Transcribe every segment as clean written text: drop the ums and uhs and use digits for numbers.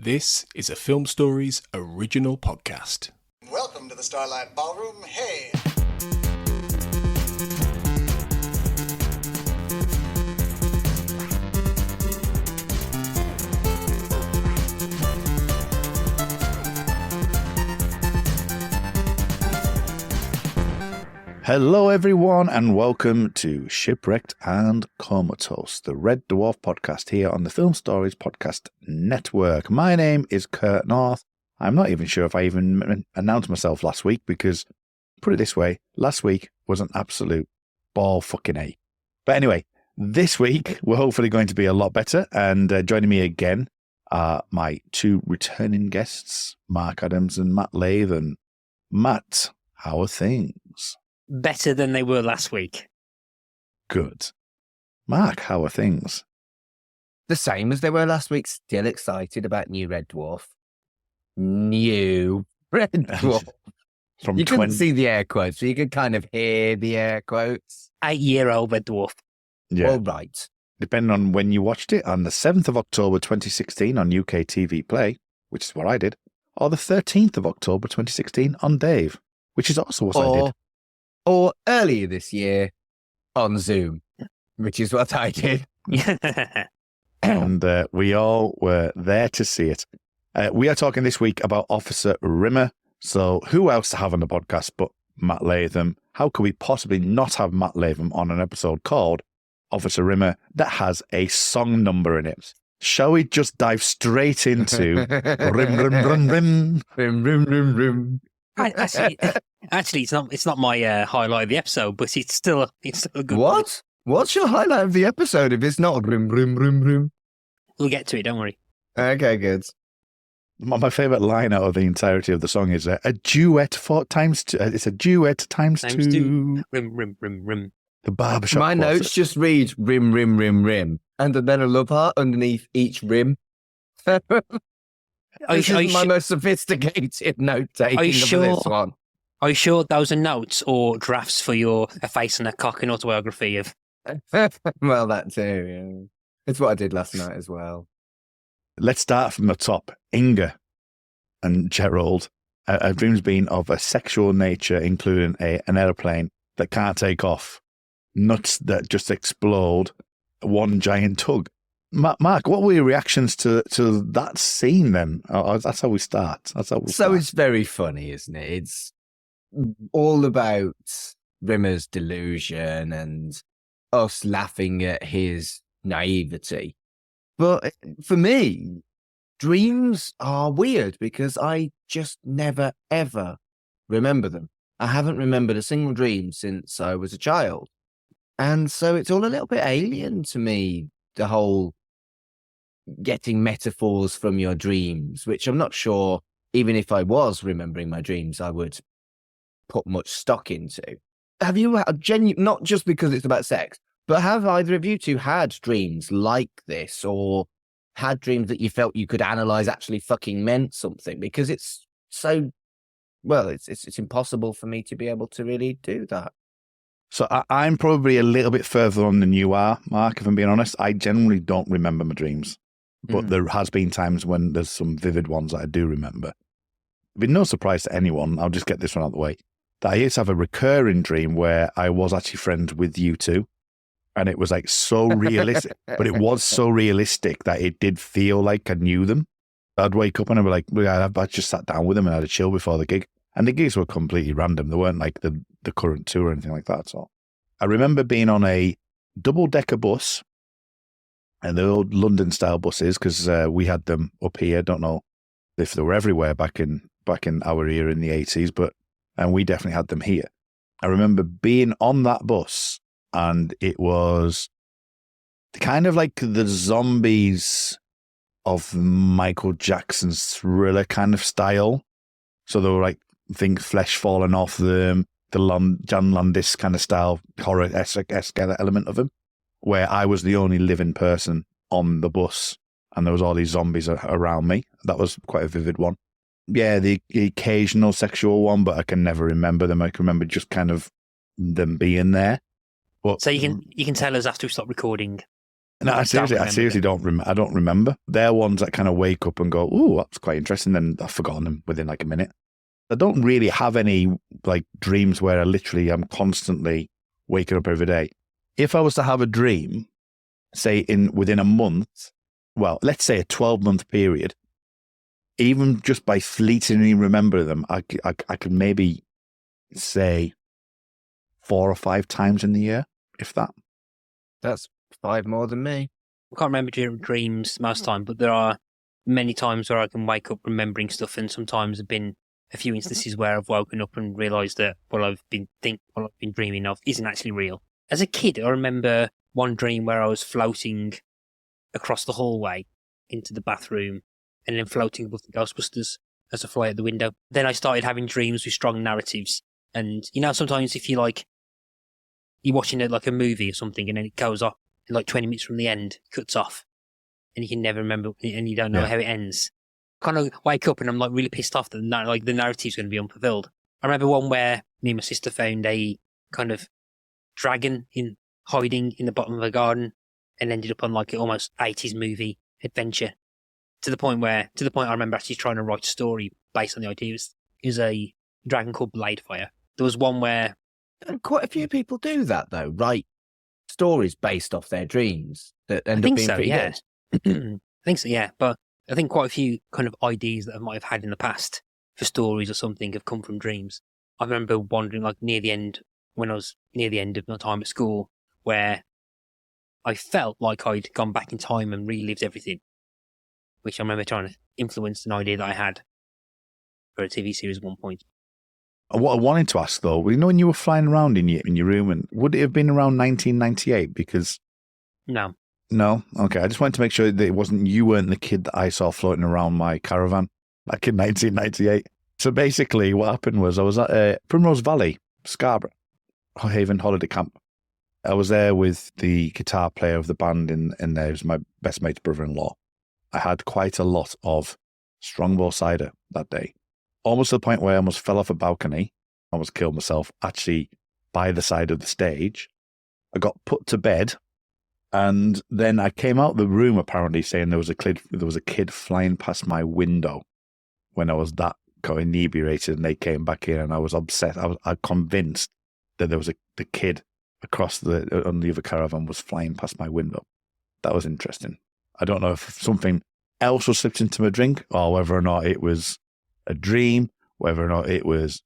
This is a Film Stories original podcast. Welcome to the Starlight Ballroom. Hey! Hello everyone and welcome to Shipwrecked and Comatose, the Red Dwarf podcast here on the Film Stories Podcast Network. My name is Kurt North. I'm not even sure if I even announced myself last week because, put it this way, last week was an absolute ball fucking ache. But anyway, this week we're hopefully going to be a lot better, and joining me again are my two returning guests, Mark Adams and Matt Latham. Matt, how are things? Better than they were last week. Good. Mark, how are things? The same as they were last week. Still excited about new Red Dwarf. New Red Dwarf. You couldn't see the air quotes, but you could kind of hear the air quotes. 8-year-old Red Dwarf. Yeah. All right. Depending on when you watched it, on the 7th of October 2016 on UK TV Play, which is what I did, or the 13th of October 2016 on Dave, which is also what I did. Or earlier this year on Zoom, which is what I did. And we all were there to see it. We are talking this week about Officer Rimmer. So who else to have on the podcast but Matt Latham? How could we possibly not have Matt Latham on an episode called Officer Rimmer that has a song number in it? Shall we just dive straight into Rim, Rim, Rim, Rim? Rim, rim, rim, rim. Actually, it's not my highlight of the episode, but it's still a good one. What? What's your highlight of the episode if it's not rim, rim, rim, rim? We'll get to it, don't worry. Okay, good. My favourite line out of the entirety of the song is a duet times two. It's a duet times two. Rim, rim, rim, rim. The barbershop. My notes just read rim, rim, rim, rim. And then a love heart underneath each rim. This is my most sophisticated note taking of this one. Are you sure those are notes or drafts for your A Face and a Cock and autobiography of? Well, that too, yeah. It's what I did last night as well. Let's start from the top. Inga and Gerald. Our dreams being of a sexual nature, including an airplane that can't take off, nuts that just explode, one giant tug. Mark, what were your reactions to that scene then? That's how we start. It's very funny, isn't it? It's all about Rimmer's delusion and us laughing at his naivety. But for me, dreams are weird because I just never, ever remember them. I haven't remembered a single dream since I was a child. And so it's all a little bit alien to me, the whole getting metaphors from your dreams, which I'm not sure, even if I was remembering my dreams, I would put much stock into. Have you not just because it's about sex, but have either of you two had dreams like this, or had dreams that you felt you could analyze actually fucking meant something? Because it's so, well, it's impossible for me to be able to really do that. So I'm probably a little bit further on than you are, Mark, if I'm being honest. I generally don't remember my dreams, but there has been times when there's some vivid ones that I do remember. It'd be no surprise to anyone, I'll just get this one out of the way, that I used to have a recurring dream where I was actually friends with you two. And it was like so realistic, but it was so realistic that it did feel like I knew them. I'd wake up and I'd be like, I just sat down with them and had a chill before the gig. And the gigs were completely random. They weren't like the current tour or anything like that. So I remember being on a double-decker bus, and the old London-style buses, because we had them up here. Don't know if they were everywhere back in our era in the 80s, and we definitely had them here. I remember being on that bus, and it was kind of like the zombies of Michael Jackson's Thriller kind of style. So they were like, flesh falling off them, the John Landis kind of style, horror-esque element of him, where I was the only living person on the bus, and there was all these zombies around me. That was quite a vivid one. Yeah, the occasional sexual one, but I can never remember them. I can remember just kind of them being there. But, so you can tell us after we stop recording. No, I seriously don't I don't remember. They're ones that kind of wake up and go, "Ooh, that's quite interesting." Then I've forgotten them within like a minute. I don't really have any like dreams where I literally am constantly waking up every day. If I was to have a dream, say within a month, well, let's say a 12-month period, even just by fleetingly remember them, I could maybe say 4 or 5 times in the year, if that. That's 5 more than me. I can't remember dreams most of the time, but there are many times where I can wake up remembering stuff, and sometimes have been a few instances where I've woken up and realised that what I've been dreaming of isn't actually real. As a kid, I remember one dream where I was floating across the hallway into the bathroom and then floating above the Ghostbusters as I fly out the window. Then I started having dreams with strong narratives. And, sometimes if you're watching a movie or something and then it goes off, and 20 minutes from the end, it cuts off, and you can never remember, and you don't know how it ends. Kind of wake up and I'm really pissed off that the narrative's going to be unfulfilled. I remember one where me and my sister found a kind of dragon hiding in the bottom of a garden and ended up on an almost 80s movie adventure. To the point I remember actually trying to write a story based on the idea. It was a dragon called Bladefire. There was one where... And quite a few people do that, though, write stories based off their dreams that end up being pretty good. I think so, yeah. But I think quite a few kind of ideas that I might have had in the past for stories or something have come from dreams. I remember wandering near the end, when I was near the end of my time at school, where I felt like I'd gone back in time and relived everything, which I remember trying to influence an idea that I had for a TV series at one point. What I wanted to ask, though, when you were flying around in your room, and would it have been around 1998? Because... No. No? Okay, I just wanted to make sure that you weren't the kid that I saw floating around my caravan back in 1998. So basically what happened was I was at Primrose Valley, Scarborough, Haven Holiday Camp. I was there with the guitar player of the band in there. He was my best mate's brother-in-law. I had quite a lot of Strongbow cider that day. Almost to the point where I almost fell off a balcony, almost killed myself, actually by the side of the stage. I got put to bed, and then I came out of the room apparently saying there was a kid flying past my window when I was that got inebriated, and they came back in, and I was upset. I was convinced that there was the kid across on the other caravan was flying past my window. That was interesting. I don't know if something else was slipped into my drink, or whether or not it was a dream, whether or not it was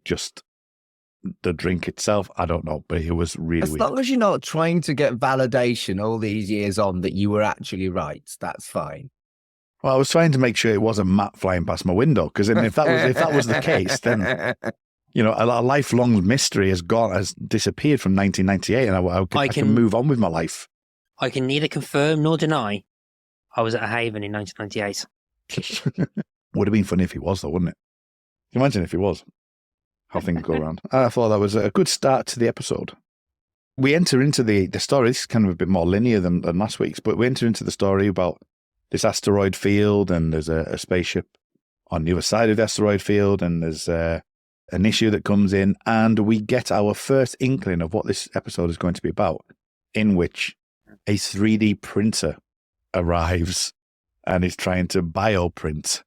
just the drink itself. I don't know, but it was really weird. As long as you're not trying to get validation all these years on that you were actually right, that's fine. Well, I was trying to make sure it wasn't Matt flying past my window, because if that was the case, then a lifelong mystery has disappeared from 1998, and I can move on with my life. I can neither confirm nor deny I was at a Haven in 1998. Would have been funny if he was, though, wouldn't it? Can you imagine if he was? How things go around. I thought that was a good start to the episode. We enter into the story. This is kind of a bit more linear than last week's, but we enter into the story about this asteroid field, and there's a spaceship on the other side of the asteroid field, and there's an issue that comes in, and we get our first inkling of what this episode is going to be about, in which a 3D printer arrives and is trying to bioprint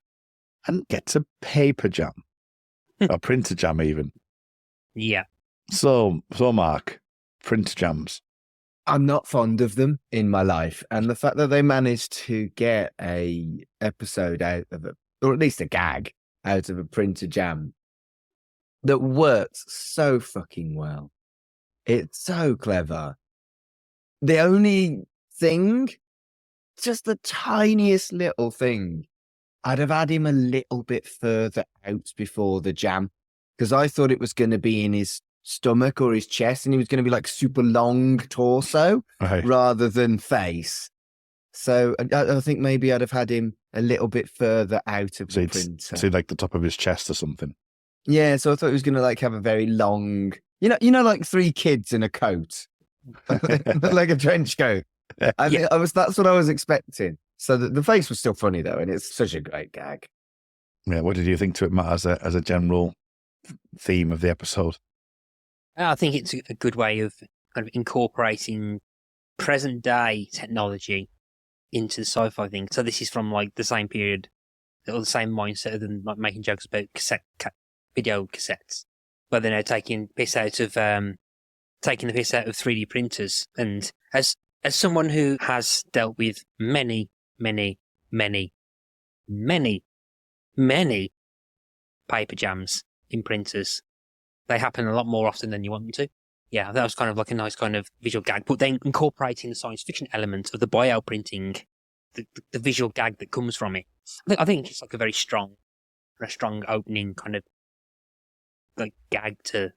and gets a paper jam. A printer jam, even. Yeah. So Mark, printer jams. I'm not fond of them in my life. And the fact that they managed to get a episode out of it, or at least a gag out of a printer jam that works so fucking well. It's so clever. The only thing, just the tiniest little thing, I'd have had him a little bit further out before the jam, because I thought it was going to be in his stomach or his chest, and he was going to be super long torso rather than face. So I think maybe I'd have had him a little bit further out of the printer. So the top of his chest or something. Yeah, so I thought he was going to have a very long, like 3 kids in a coat, like a trench coat. That's what I was expecting. So the face was still funny though, and it's such a great gag. Yeah, what did you think to it, Matt, as a general theme of the episode? I think it's a good way of kind of incorporating present day technology into the sci-fi thing. So this is from like the same period or the same mindset of them like making jokes about video cassettes, but they're now taking the piss out of 3D printers. And as someone who has dealt with many paper jams in printers, they happen a lot more often than you want them to. Yeah, that was kind of like a nice kind of visual gag, but then incorporating the science fiction element of the buyout printing, the visual gag that comes from it. I think it's like a strong opening kind of like gag to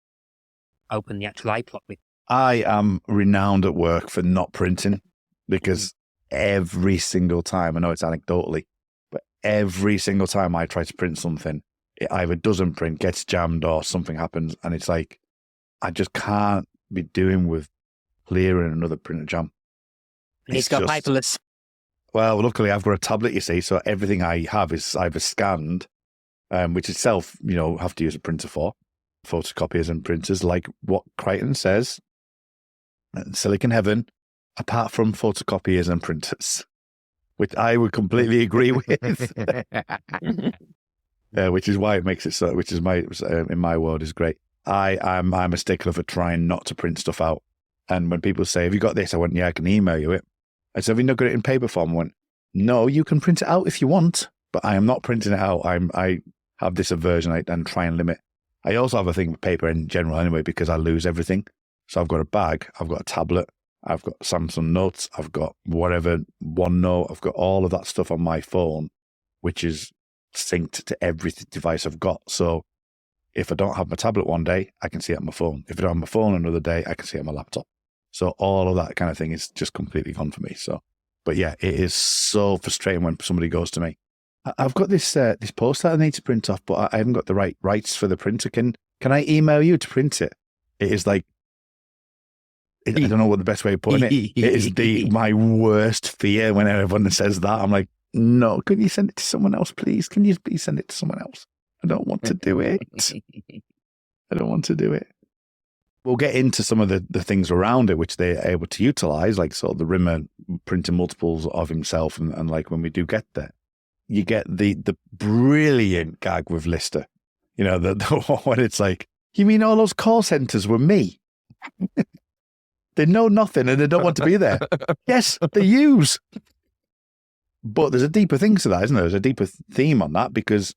open the actual A plot with. I am renowned at work for not printing because every single time, I know it's anecdotally, but every single time I try to print something, it either doesn't print, gets jammed, or something happens, and it's like, I just can't be doing with clearing another printer jam. It's got paperless. Well, luckily I've got a tablet, you see, so everything I have is either scanned, which itself, have to use a printer for, photocopiers and printers, like what Crichton says, Silicon Heaven, apart from photocopiers and printers, which I would completely agree with. Which is why it makes it so, which is in my world is great. I'm a stickler for trying not to print stuff out. And when people say, have you got this? I went, yeah, I can email you it. I said, have you not got it in paper form? I went, no, you can print it out if you want, but I am not printing it out. I have this aversion and try and limit. I also have a thing with paper in general anyway, because I lose everything. So I've got a bag, I've got a tablet, I've got Samsung Notes, I've got whatever, OneNote, I've got all of that stuff on my phone, which is synced to every device I've got. So if I don't have my tablet one day, I can see it on my phone. If I don't have my phone another day, I can see it on my laptop. So all of that kind of thing is just completely gone for me. So, but yeah, it is so frustrating when somebody goes to me, I've got this poster I need to print off, but I haven't got the rights for the printer. Can I email you to print it? It is like, I don't know what the best way of putting it. It is my worst fear when everyone says that. I'm like, no, can you send it to someone else, please? Can you please send it to someone else? I don't want to do it. I don't want to do it. We'll get into some of the things around it, which they're able to utilize, like sort of the Rimmer printing multiples of himself. And like when we do get there, you get the brilliant gag with Lister. The when it's like, you mean all those call centers were me? They know nothing and they don't want to be there. Yes, they use. But there's a deeper thing to that, isn't there? There's a deeper theme on that, because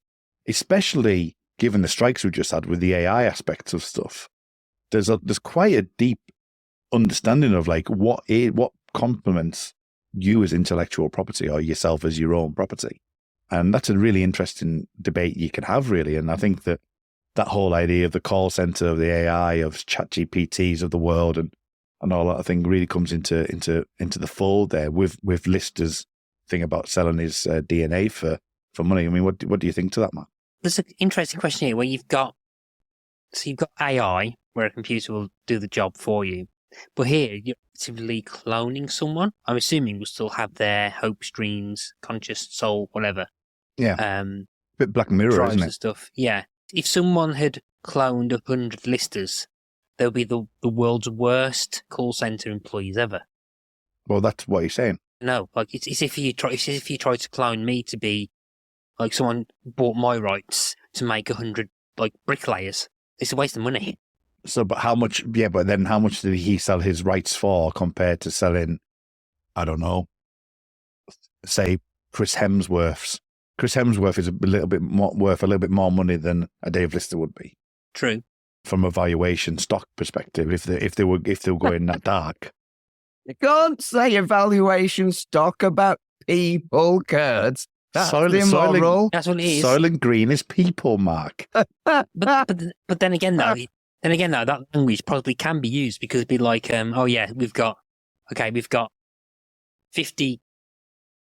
especially given the strikes we just had with the AI aspects of stuff, there's quite a deep understanding of like what complements you as intellectual property or yourself as your own property. And that's a really interesting debate you can have, really. And I think that whole idea of the call center, of the AI, of ChatGPTs of the world and all that thing really comes into the fold there with Lister's thing about selling his DNA for money. I mean, what do you think to that, Matt? There's an interesting question here where you've got AI, where a computer will do the job for you. But here, you're actively cloning someone. I'm assuming will still have their hopes, dreams, conscious soul, whatever. Yeah. Bit Black Mirror, isn't it? And stuff. Yeah. If someone had cloned 100 Listers, they'll be the world's worst call center employees ever. Well, that's what you're saying. No, like it's if you try to clone me to be like someone bought my rights to make 100 like bricklayers. It's a waste of money. So, but how much? Yeah, but then how much did he sell his rights for compared to selling? I don't know. Say Chris Hemsworth's. Chris Hemsworth is worth a little bit more money than a Dave Lister would be. True. From a valuation stock perspective, if they were going that dark. You can't say evaluation stock about people, Kurt. That's immoral. That's what it is. Soylent Green is people, Mark. but then again, though, that language probably can be used because it'd be like, we've got 50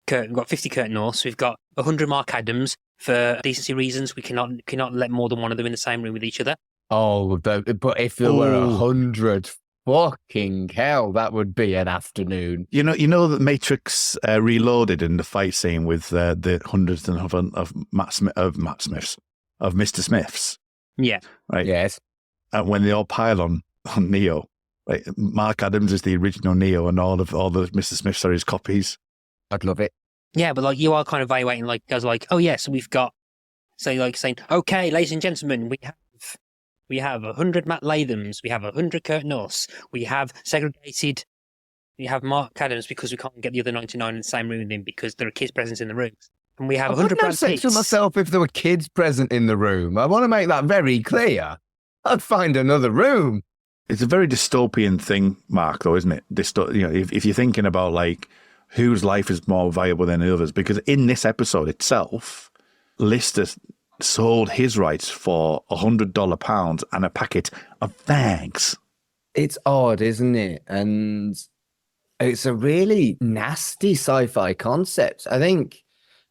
Kurt Norths, we've got 100 Mark Adams. For decency reasons, we cannot let more than one of them in the same room with each other. Oh, but if there were 100, fucking hell, that would be an afternoon. You know that Matrix Reloaded in the fight scene with the hundreds of Mr. Smiths. Yeah. Right. Yes. When they all pile on Neo, Like Mark Adams is the original Neo, and all the Mr. Smith series copies. I'd love it. Yeah, but like you are kind of evaluating, like, I was like, oh yeah, so we've got, say, like saying, okay, ladies and gentlemen, we have 100 Matt Lathams, we have 100 Kurt Norse, we have segregated, we have Mark Adams because we can't get the other 99 in the same room with him because there are kids present in the room, and we have 100 I wouldn't Brad have sex with Pitts. myself if there were kids present in the room. I want to make that very clear. I'd find another room. It's a very dystopian thing, Mark, though, isn't it? If you're thinking about like whose life is more valuable than the others, because in this episode itself, Lister sold his rights for $100 and a packet of fags. It's odd, isn't it? And it's a really nasty sci-fi concept. I think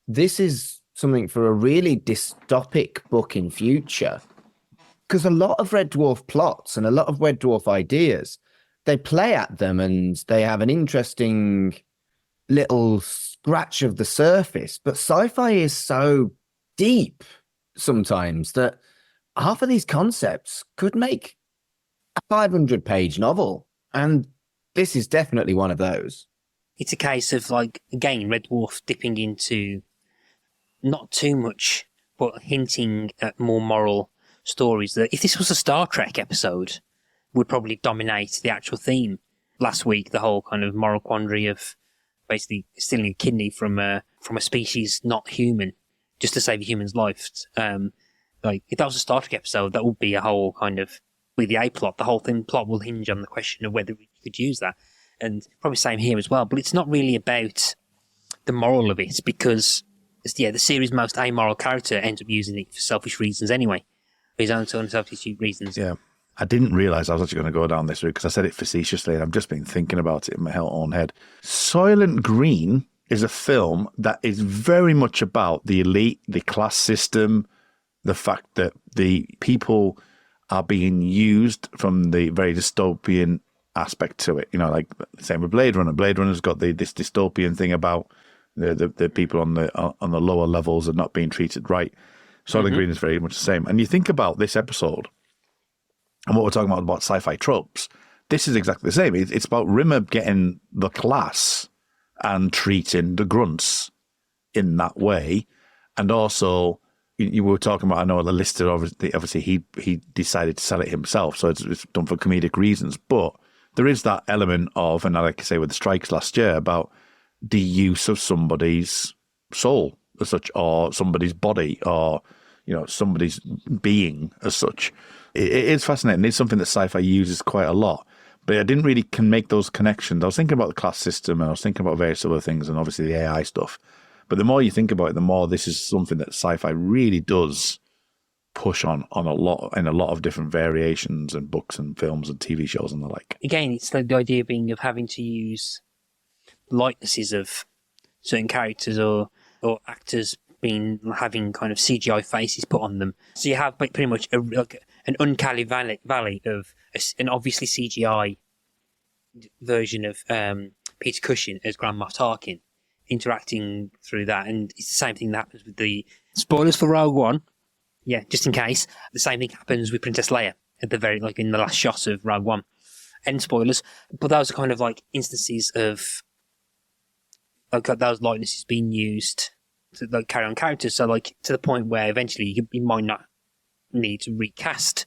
this is something for a really dystopic book in future. Because a lot of Red Dwarf plots and a lot of Red Dwarf ideas, they play at them and they have an interesting little scratch of the surface. But sci-fi is so deep sometimes that half of these concepts could make a 500-page novel. And this is definitely one of those. It's a case of, like, again, Red Dwarf dipping into not too much, but hinting at more moral stories that if this was a Star Trek episode would probably dominate the actual theme. Last week, the whole kind of moral quandary of basically stealing a kidney from a species not human just to save a human's life. Like if that was a Star Trek episode, that would be a whole kind of with the A plot. The whole plot will hinge on the question of whether we could use that, and probably same here as well. But it's not really about the moral of it because the series' most amoral character ends up using it for selfish reasons anyway. His own selfish reasons. Yeah. I didn't realise I was actually going to go down this route because I said it facetiously and I've just been thinking about it in my own head. Soylent Green is a film that is very much about the elite, the class system, the fact that the people are being used from the very dystopian aspect to it. You know, like same with Blade Runner. Blade Runner's got this dystopian thing about the people on the lower levels are not being treated right. Soylent Green is very much the same. And you think about this episode and what we're talking about sci-fi tropes, this is exactly the same. It's about Rimmer getting the class and treating the grunts in that way. And also, you were talking about, I know the Lister, obviously he decided to sell it himself, so it's done for comedic reasons. But there is that element of, and like I say with the strikes last year, about the use of somebody's soul as such, or somebody's body, or somebody's being as such. It's fascinating. It's something that sci-fi uses quite a lot, but I didn't really can make those connections. I was thinking about the class system, and I was thinking about various other things, and obviously the AI stuff. But the more you think about it, the more this is something that sci-fi really does push on a lot of different variations and books and films and TV shows and the like. Again, it's like the idea being of having to use likenesses of certain characters or actors having kind of CGI faces put on them. So you have pretty much an uncanny valley of an obviously CGI version of Peter Cushing as Grand Moff Tarkin interacting through that. And it's the same thing that happens with the spoilers for Rogue One. Yeah, just in case. The same thing happens with Princess Leia at the very, like in the last shot of Rogue One. End spoilers. But those are kind of like instances of those likenesses being used to like carry on characters, so like to the point where eventually you might not need to recast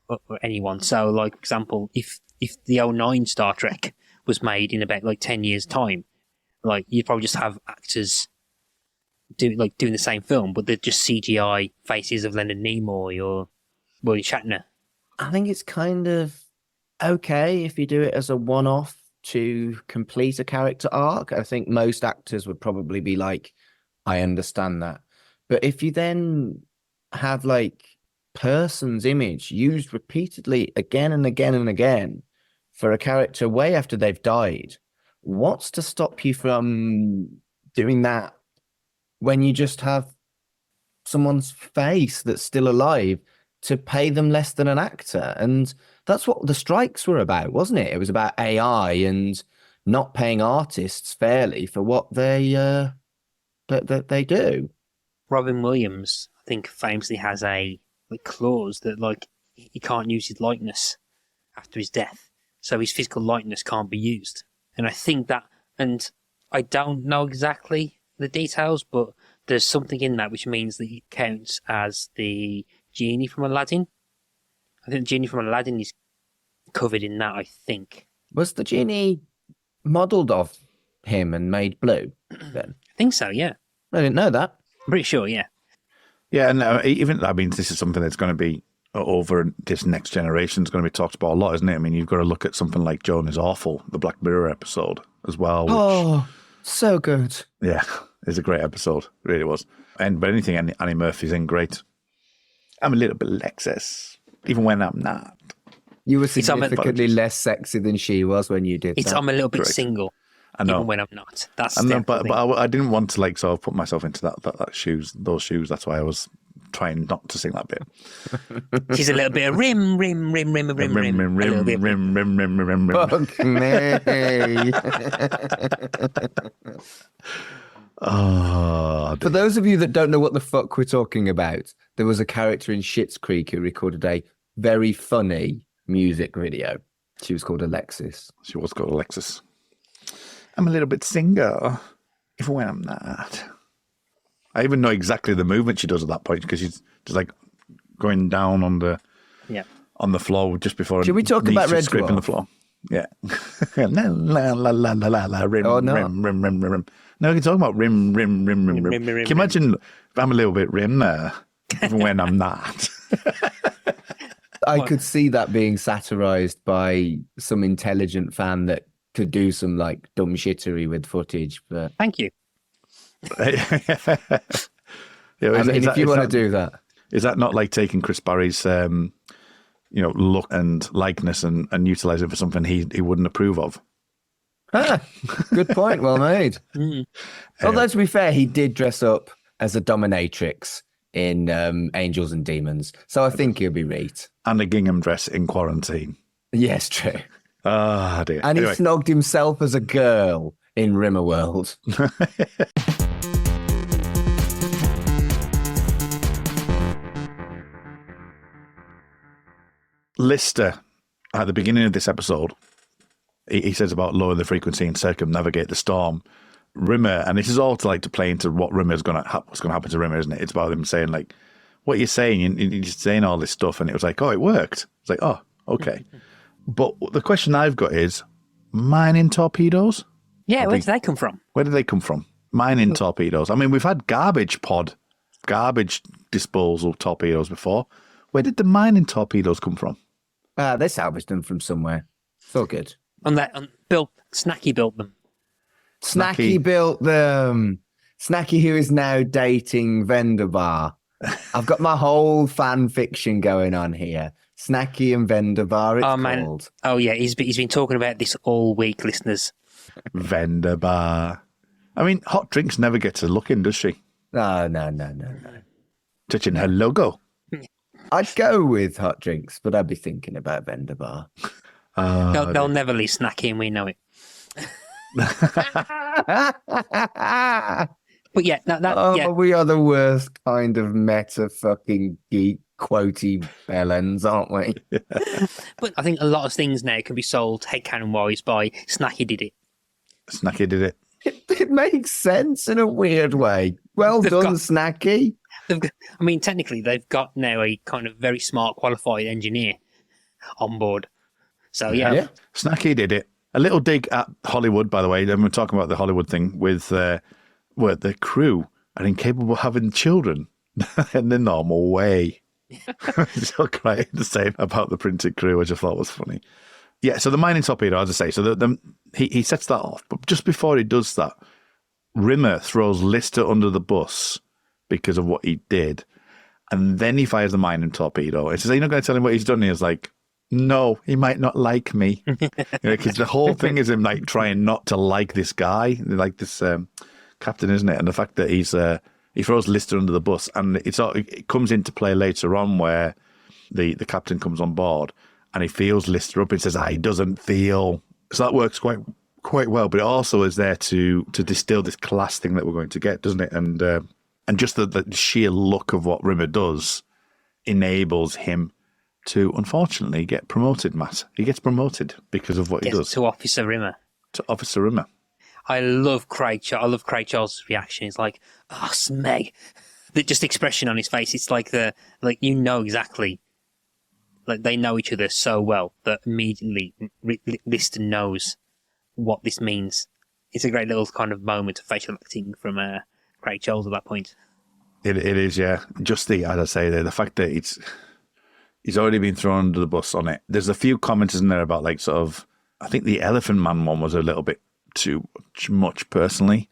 or anyone. So, like for example, if the 09 Star Trek was made in about like 10 years' time, like you'd probably just have actors doing the same film, but they're just CGI faces of Leonard Nimoy or William Shatner. I think it's kind of okay if you do it as a one-off to complete a character arc. I think most actors would probably be like, I understand that. But if you then have like person's image used repeatedly again and again and again for a character way after they've died, what's to stop you from doing that when you just have someone's face that's still alive to pay them less than an actor? And that's what the strikes were about, wasn't it? It was about AI and not paying artists fairly for what they do. Robin Williams, I think, famously has a clause that like he can't use his likeness after his death. so his physical lightness can't be used. And I think that, and I don't know exactly the details, but there's something in that which means that he counts as the genie from Aladdin. I think the genie from Aladdin is covered in that, I think. Was the genie modelled off him and made blue then? I think so, yeah. I didn't know that. I'm pretty sure, yeah. Yeah, and this is something that's going to be over this next generation is going to be talked about a lot, isn't it? I mean, you've got to look at something like Joan is Awful, the Black Mirror episode as well. Which, so good. Yeah, it's a great episode. It really was. But anything Annie Murphy's in, great. I'm a little bit Lexus, even when I'm not. You were significantly less sexy than she was when you did that. I'm a little bit single, I know. even when I'm not. That's but I didn't want to sort of put myself into those shoes. That's why I was trying not to sing that bit. She's a little bit of rim. A little bit. Fuck me. For those of you that don't know what the fuck we're talking about, there was a character in Schitt's Creek who recorded a very funny music video. She was called Alexis. She was called Alexis. I'm a little bit single, even when I'm not. I even know exactly the movement she does at that point because she's just like going down on the floor just before. Should we talk about Red Dwarf? Scraping the floor. Yeah. La, la, la, la, la, la, la, rim, rim. No, you're talking about rim. Can you imagine if I'm a little bit rim there, even when I'm not? I could see that being satirized by some intelligent fan that could do some like dumb shittery with footage. But thank you. If you want to do that. Is that not like taking Chris Barry's look and likeness and utilize it for something he wouldn't approve of? Good point. Well made. Although to be fair, he did dress up as a dominatrix in Angels and Demons, so I think he'll be right. And a gingham dress in Quarantine. Yes, true. Ah, dear. And he snogged himself as a girl in Rimmerworld. Lister, at the beginning of this episode, he says about lower the frequency and circumnavigate the storm. Rimmer, and this is all to play into what what's going to happen to Rimmer, isn't it? It's about him saying like, "What you're saying, you're just saying all this stuff," and it was like, "Oh, it worked." It's like, "Oh, okay." But the question I've got is, mining torpedoes? Yeah, where did they come from? Where did they come from? Mining torpedoes. I mean, we've had garbage disposal torpedoes before. Where did the mining torpedoes come from? They salvaged them from somewhere. It's all good. Snacky built them. Snacky built them. Snacky, who is now dating Vendabar. I've got my whole fan fiction going on here. Snacky and Vendabar, it's called. Oh, yeah, he's been talking about this all week, listeners. Vendabar. I mean, Hot Drinks never gets a look in, does she? No. Touching her logo. I'd go with Hot Drinks, but I'd be thinking about Vendabar. They'll never leave Snacky, and we know it. But yeah, we are the worst kind of meta fucking geek quotey bellends, aren't we? But I think a lot of things now can be sold headcanon wise by Snacky did it. Snacky did it. It makes sense in a weird way. Well done, Snacky. Technically, they've got now a kind of very smart, qualified engineer on board. So yeah. Snacky did it. A little dig at Hollywood, by the way. We're talking about the Hollywood thing with where the crew are incapable of having children in the normal way. Still quite the same about the printed crew, which I thought was funny. Yeah, so the mining torpedo, as I say, so he sets that off. But just before he does that, Rimmer throws Lister under the bus because of what he did. And then he fires the mining torpedo. He says, "Are you not going to tell him what he's done?" And he was like, "No, he might not like me." Because the whole thing is him like trying not to like this guy, like this captain, isn't it? And the fact that he throws Lister under the bus, and it comes into play later on where the captain comes on board and he feels Lister up and says, "He doesn't feel." So that works quite well, but it also is there to distill this class thing that we're going to get, doesn't it? And just the sheer look of what Rimmer does enables him to, unfortunately, get promoted, Matt. He gets promoted because of what he does. To Officer Rimmer. To Officer Rimmer. I love Craig Charles' reaction. It's like, oh, Smeg. The just expression on his face. It's like exactly. Like they know each other so well that immediately Lister knows what this means. It's a great little kind of moment of facial acting from Craig Charles at that point. It is, yeah. Just as I say there, the fact that he's already been thrown under the bus on it. There's a few comments in there about like sort of, I think the Elephant Man one was a little bit too much personally,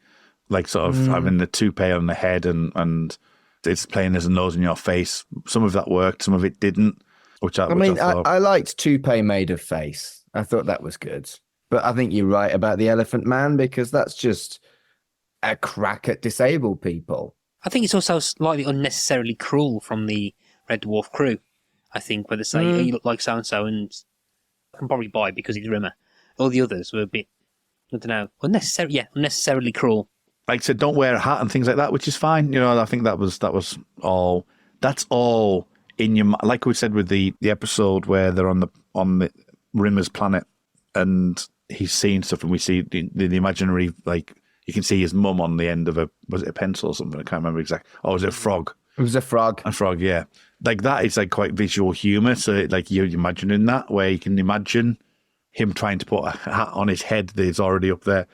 like sort of having the toupee on the head and it's playing as a nose in your face. Some of that worked, some of it didn't. I liked toupee made of face. I thought that was good. But I think you're right about the Elephant Man because that's just a crack at disabled people. I think it's also slightly unnecessarily cruel from the Red Dwarf crew. I think where they say, oh, you look like so-and-so and I can probably buy because he's Rimmer. All the others were a bit, I don't know, unnecessarily cruel. Like I said, don't wear a hat and things like that, which is fine. You know, I think that was all. That's all in your, like we said with the episode where they're on the Rimmer's planet and he's seeing stuff and we see the imaginary, like you can see his mum on the end of was it a pencil or something? I can't remember exactly. Or was it a frog? It was a frog. A frog, yeah. Like that is like quite visual humor. So like you're imagining that where you can imagine him trying to put a hat on his head that is already up there.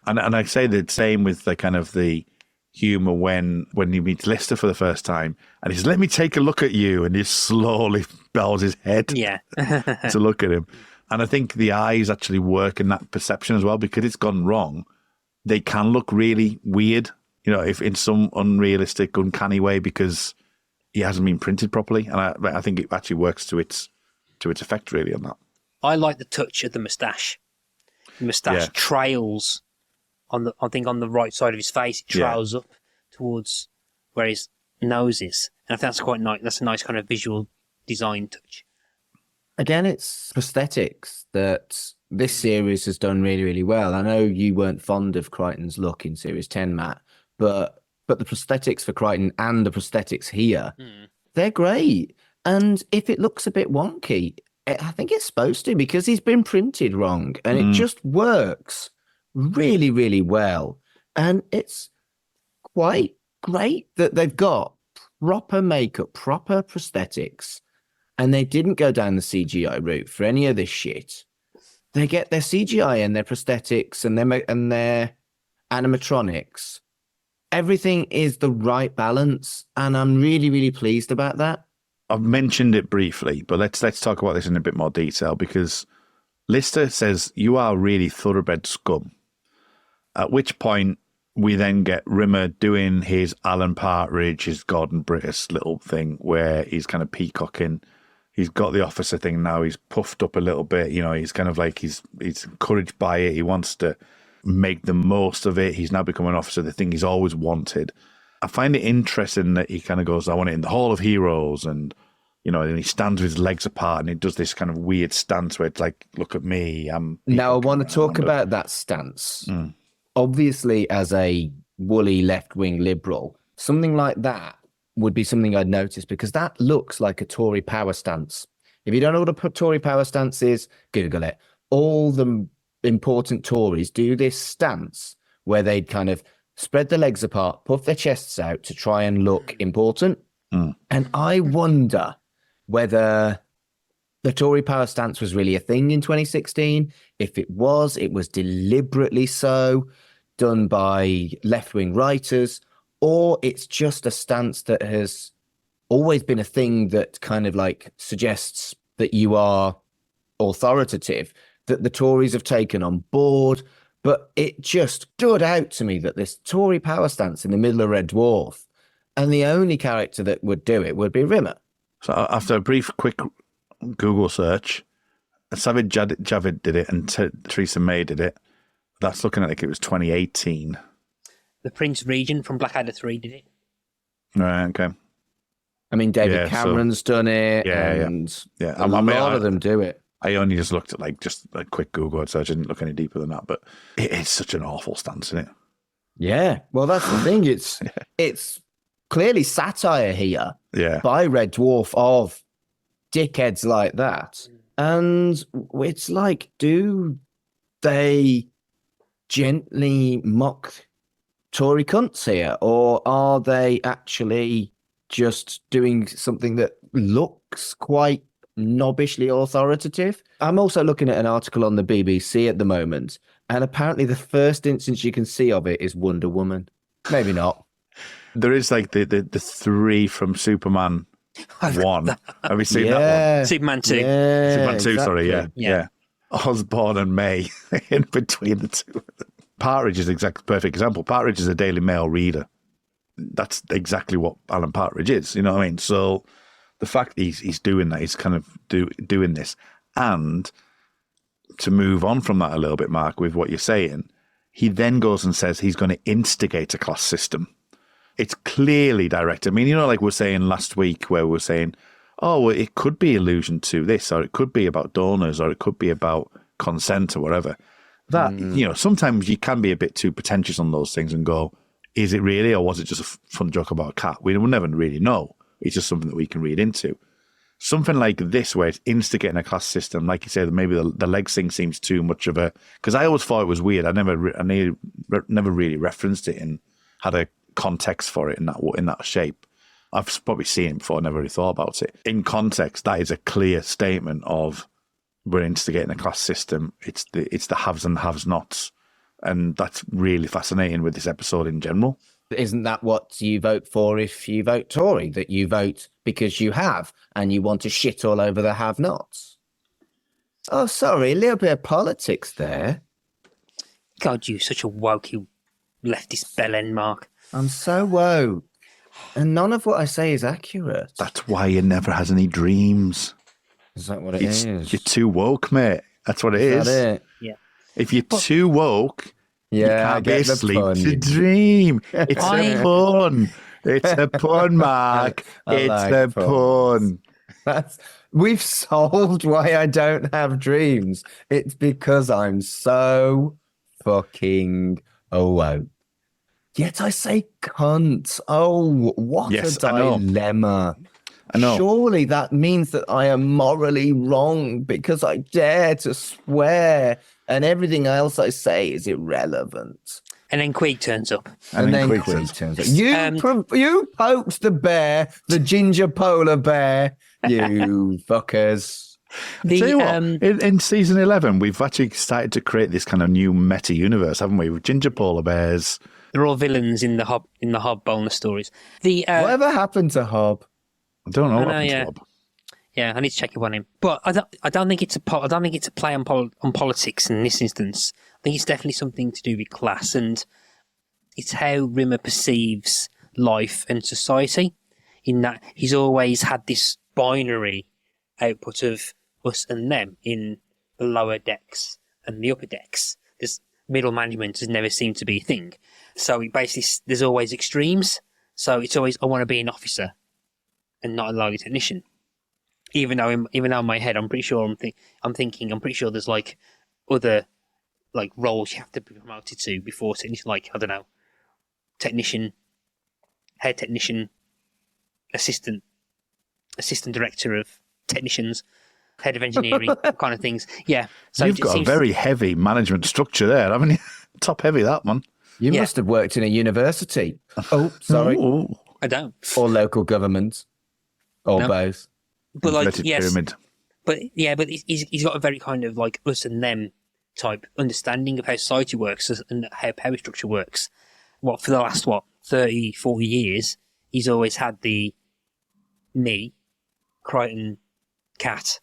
And I say the same with the kind of the humor when he meets Lister for the first time and he says, let me take a look at you. And he slowly bows his head to look at him. And I think the eyes actually work in that perception as well because it's gone wrong. They can look really weird, you know, if in some unrealistic, uncanny way because he hasn't been printed properly. And I think it actually works to its effect really on that. I like the touch of the moustache. The moustache trails on the right side of his face. It trails up towards where his nose is. And I think that's quite nice. That's a nice kind of visual design touch. Again, it's prosthetics that this series has done really, really well. I know you weren't fond of Crichton's look in Series 10, Matt, but the prosthetics for Crichton and the prosthetics here, they're great. And if it looks a bit wonky, I think it's supposed to because he's been printed wrong and it just works really, really well. And it's quite great that they've got proper makeup, proper prosthetics, and they didn't go down the CGI route for any of this shit. They get their CGI and their prosthetics and their animatronics. Everything is the right balance, and I'm really, really pleased about that. I've mentioned it briefly, but let's talk about this in a bit more detail because Lister says, you are really thoroughbred scum. At which point we then get Rimmer doing his Alan Partridge, his Gordon Britis little thing where he's kind of peacocking. He's got the officer thing now. He's puffed up a little bit. You know, he's kind of like he's encouraged by it. He wants to make the most of it. He's now become an officer, the thing he's always wanted. I find it interesting that he kind of goes, I want it in the Hall of Heroes. And, you know, and he stands with his legs apart and he does this kind of weird stance where it's like, look at me. Now, I want to talk about that stance. Obviously, as a woolly left-wing liberal, something like that would be something I'd notice because that looks like a Tory power stance. If you don't know what a Tory power stance is, Google it. All the important Tories do this stance where they'd kind of spread their legs apart, puff their chests out to try and look important. And I wonder whether the Tory power stance was really a thing in 2016. If it was deliberately so, done by left-wing writers, or it's just a stance that has always been a thing that kind of like suggests that you are authoritative, that the Tories have taken on board. But it just stood out to me that this Tory power stance in the middle of Red Dwarf, and the only character that would do it would be Rimmer. So after a brief, quick Google search, Sajid Javid did it and Theresa May did it. That's looking like it was 2018. The Prince Regent from Blackadder 3 did it. Right, okay. I mean, David Cameron's done it. Yeah. A lot of them do it. I only just looked at like just a quick Google search. I didn't look any deeper than that, but it's such an awful stance, isn't it? Yeah. Well, that's the thing. It's clearly satire here by Red Dwarf of dickheads like that. And it's like, do they gently mock Tory cunts here, or are they actually just doing something that looks quite knobbishly authoritative? I'm also looking at an article on the BBC at the moment, and apparently the first instance you can see of it is Wonder Woman. Maybe not. There is like the three from Superman 1. Have you seen that one? Superman 2. Yeah, Superman 2, sorry, exactly. yeah. Osborne and May in between the two of them. Partridge is exactly perfect example. Partridge is a Daily Mail reader. That's exactly what Alan Partridge is. You know what I mean? So the fact he's doing that, he's kind of doing this. And to move on from that a little bit, Mark, with what you're saying, he then goes and says he's going to instigate a class system. It's clearly directed. I mean, like we were saying last week, where we were saying, oh, well, it could be allusion to this, or it could be about donors, or it could be about consent or whatever. That, sometimes you can be a bit too pretentious on those things and go, is it really, or was it just a fun joke about a cat? We will never really know. It's just something that we can read into. Something like this, where it's instigating a class system, like you said, maybe the legs thing seems too much of a... Because I always thought it was weird. I never really referenced it and had a context for it in that shape. I've probably seen it before, never really thought about it. In context, that is a clear statement of we're instigating a class system. It's the haves and have-nots. And that's really fascinating with this episode in general. Isn't that what you vote for if you vote Tory? That you vote because you have and you want to shit all over the have-nots? Oh, sorry, a little bit of politics there. God, you such a woke, you leftist bellend, Mark. I'm so woke. And none of what I say is accurate. That's why he never has any dreams. Is that what it is? You're too woke, mate. That's what it is. That it? Yeah. If you're too woke, you can't be asleep to dream. It's a pun. It's a pun, Mark. It's a pun. We've solved why I don't have dreams. It's because I'm so fucking woke. Yet I say cunt. Oh, what a dilemma. I know. Surely that means that I am morally wrong because I dare to swear and everything else I say is irrelevant. And then Queeg turns up. And then Queeg turns up. You poked the bear, the ginger polar bear, you fuckers. Tell you what, in season 11, we've actually started to create this kind of new meta universe, haven't we? With ginger polar bears. They're all villains in the Hob bonus stories. Whatever happened to Hob? I don't know what happened to Hob. Yeah, I need to check up on him. But I don't think it's a play on politics in this instance. I think it's definitely something to do with class, and it's how Rimmer perceives life and society. In that he's always had this binary output of us and them in the lower decks and the upper decks. This middle management has never seemed to be a thing. So basically, there's always extremes. So it's always, I want to be an officer and not a lowly technician. Even though in my head, I'm pretty sure I'm pretty sure there's like other like roles you have to be promoted to before technician, like, I don't know, technician, head technician, assistant director of technicians, head of engineering, kind of things. Yeah. So you've got a very heavy management structure there, haven't you? Top heavy, that one. You must have worked in a university. Oh, sorry. Ooh. I don't. Or local government. Or both. But like, yes. Pyramid. But he's got a very kind of like us and them type understanding of how society works and how power structure works. For the last, 30, 40 years, he's always had the me, Crichton, Cat,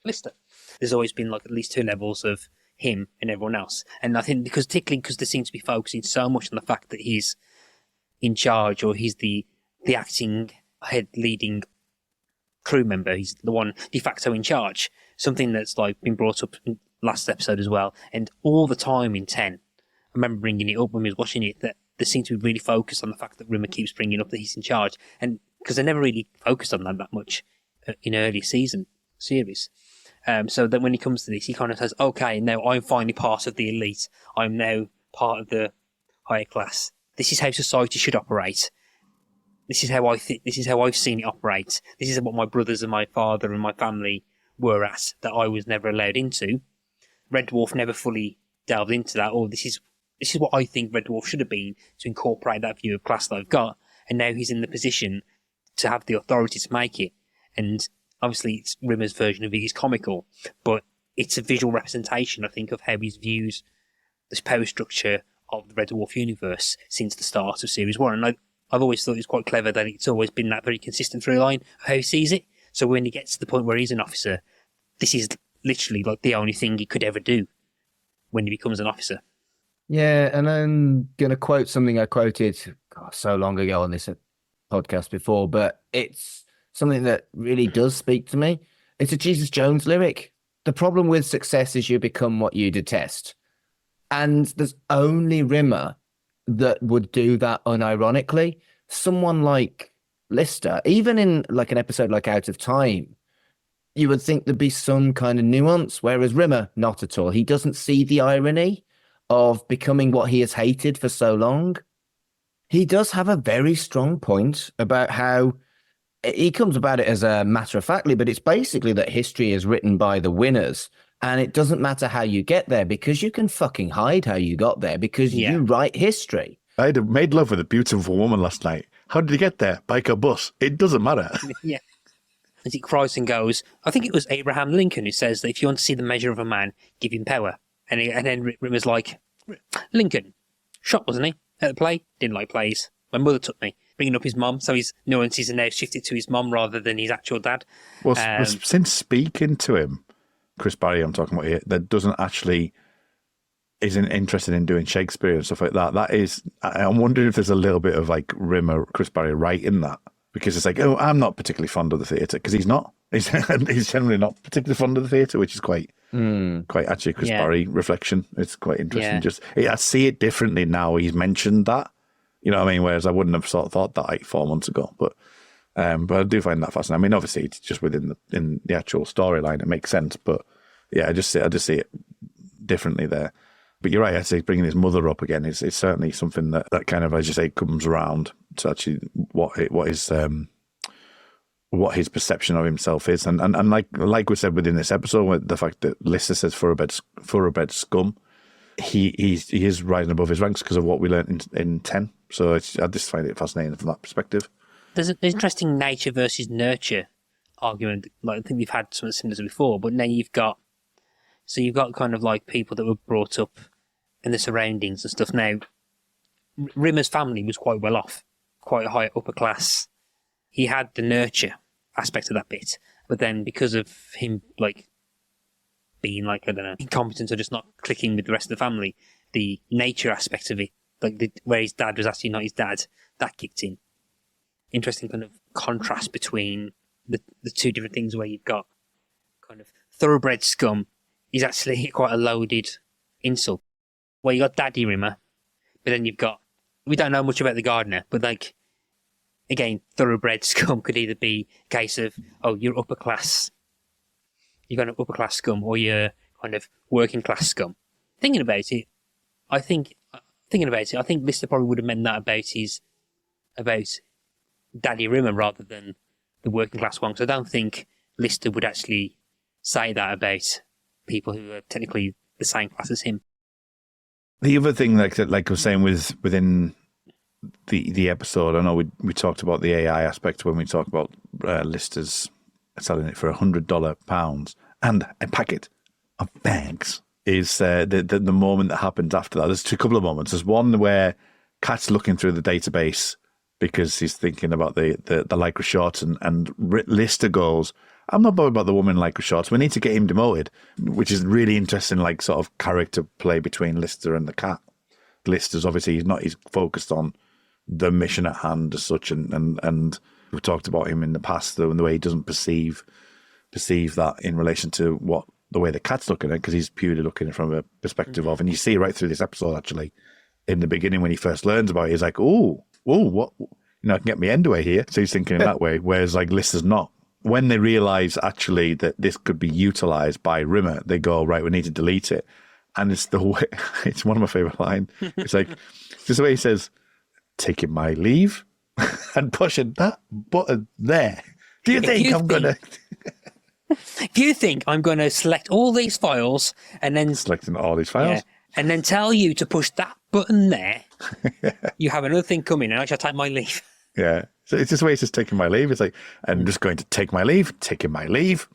Lister. There's always been like at least two levels of him and everyone else. And I think because they seem to be focusing so much on the fact that he's in charge, or he's the acting head leading crew member, he's the one de facto in charge, something that's like been brought up in last episode as well, and all the time in 10, I remember bringing it up when we was watching it, that they seem to be really focused on the fact that Rimmer keeps bringing up that he's in charge, and because they never really focused on that much in earlier series. So that when he comes to this, he kind of says, okay, now I'm finally part of the elite. I'm now part of the higher class. This is how society should operate. this is how I think. This is how I've seen it operate. This is what my brothers and my father and my family were at that I was never allowed into. Red Dwarf never fully delved into that. Or this is what I think Red Dwarf should have been to incorporate that view of class that I've got. And now he's in the position to have the authority to make it. And obviously, it's Rimmer's version of it is comical, but it's a visual representation, I think, of how he's views this power structure of the Red Dwarf universe since the start of Series 1. And I've always thought it was quite clever that it's always been that very consistent through line of how he sees it. So when he gets to the point where he's an officer, this is literally like the only thing he could ever do when he becomes an officer. Yeah, and I'm going to quote something I quoted so long ago on this podcast before, but it's something that really does speak to me. It's a Jesus Jones lyric. The problem with success is you become what you detest. And there's only Rimmer that would do that unironically. Someone like Lister, even in like an episode like Out of Time, you would think there'd be some kind of nuance, whereas Rimmer, not at all. He doesn't see the irony of becoming what he has hated for so long. He does have a very strong point about how he comes about it as a matter of factly, but it's basically that history is written by the winners. And it doesn't matter how you get there because you can fucking hide how you got there because you write history. I made love with a beautiful woman last night. How did he get there? Bike or bus? It doesn't matter. Yeah. As he cries and goes, I think it was Abraham Lincoln who says that if you want to see the measure of a man, give him power. And then Rimmer's like, Lincoln, shot, wasn't he? At the play? Didn't like plays. My mother took me. Bringing up his mum, so his nuances are now shifted to his mum rather than his actual dad. Well, since speaking to him, Chris Barry, I'm talking about here, that isn't interested in doing Shakespeare and stuff like that. That is, I'm wondering if there's a little bit of like Rimmer, Chris Barry right in that, because it's like, oh, I'm not particularly fond of the theatre, because he's not. He's generally not particularly fond of the theatre, which is quite actually Chris Barry reflection. It's quite interesting. I see it differently now. He's mentioned that, you know what I mean? Whereas I wouldn't have sort of thought that like 4 months ago, but I do find that fascinating. I mean, obviously, it's just within the actual storyline, it makes sense. But yeah, I just see it differently there. But you're right. I say bringing his mother up again is certainly something that kind of, as you say, comes around to actually what his perception of himself is, and like we said within this episode, the fact that Lister says thoroughbred scum, he is rising above his ranks because of what we learned in 10. So I just find it fascinating from that perspective. There's an interesting nature versus nurture argument. Like, I think we've had something similar before, but now you've got kind of like people that were brought up in the surroundings and stuff. Now, Rimmer's family was quite well off, quite high upper class. He had the nurture aspect of that bit, but then because of him like being like, I don't know, incompetent or just not clicking with the rest of the family, the nature aspect of it, like where his dad was actually not his dad, that kicked in. Interesting kind of contrast between the two different things where you've got kind of thoroughbred scum is actually quite a loaded insult. Well, you got Daddy Rimmer, but then you've got, we don't know much about the gardener, but like, again, thoroughbred scum could either be a case of, oh, you're upper class, you're kind of upper class scum, or you're kind of working class scum. Thinking about it, I think Lister probably would have meant that about Daddy Rimmer rather than the working class one. So I don't think Lister would actually say that about people who are technically the same class as him. The other thing, like I was saying, within the episode, I know we talked about the AI aspect when we talked about Lister's selling it for £100 and a packet of bags. Is the moment that happens after that? There's a couple of moments. There's one where Kat's looking through the database because he's thinking about the Lycra shorts, and Lister goes, I'm not bothered about the woman in Lycra shorts. We need to get him demoted, which is really interesting, like sort of character play between Lister and the Cat. Lister's obviously he's focused on the mission at hand as such, and we've talked about him in the past, though, and the way he doesn't perceive that in relation to the way the Cat's looking at it, because he's purely looking at it from a perspective of, and you see right through this episode actually, in the beginning when he first learns about it, he's like, oh, what, I can get my end away here. So he's thinking in that way, whereas like Lister's not. When they realise actually that this could be utilised by Rimmer, they go, right, we need to delete it. And it's the way, it's one of my favourite lines. It's like, just the way he says, taking my leave. and pushing that button there. Do you think I'm going to... Do you think I'm going to select all these files and then... Selecting all these files? Yeah, and then tell you to push that button there? You have another thing coming and I shall take my leave. Yeah. So it's just the way it's just taking my leave. It's like, I'm just going to take my leave, taking my leave,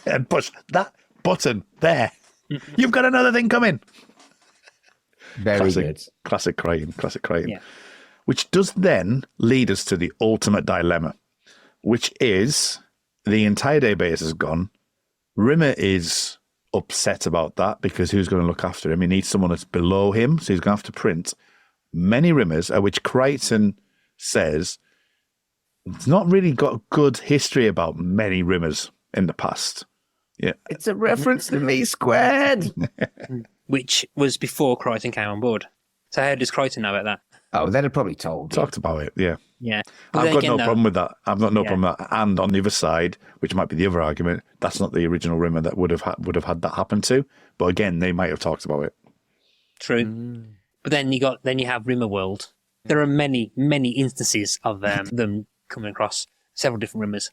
and push that button there. You've got another thing coming. Very good. Classic Crichton. Yeah. Which does then lead us to the ultimate dilemma, which is the entire database is gone. Rimmer is upset about that because who's going to look after him? He needs someone that's below him, so he's going to have to print many Rimmers, at which Crichton says it's not really got a good history about many Rimmers in the past. Yeah, It's a reference to me squared. Which was before Crichton came on board. So how does Crichton know about that? Oh, they'd have probably told. Talked about it, yeah. Yeah. But I've then got again, no though- problem with that. I've got no Yeah. problem with that. And on the other side, which might be the other argument, that's not the original Rimmer that would have had that happen to. But again, they might have talked about it. True. But then you have Rimmer World. There are many instances of them coming across several different Rimmers.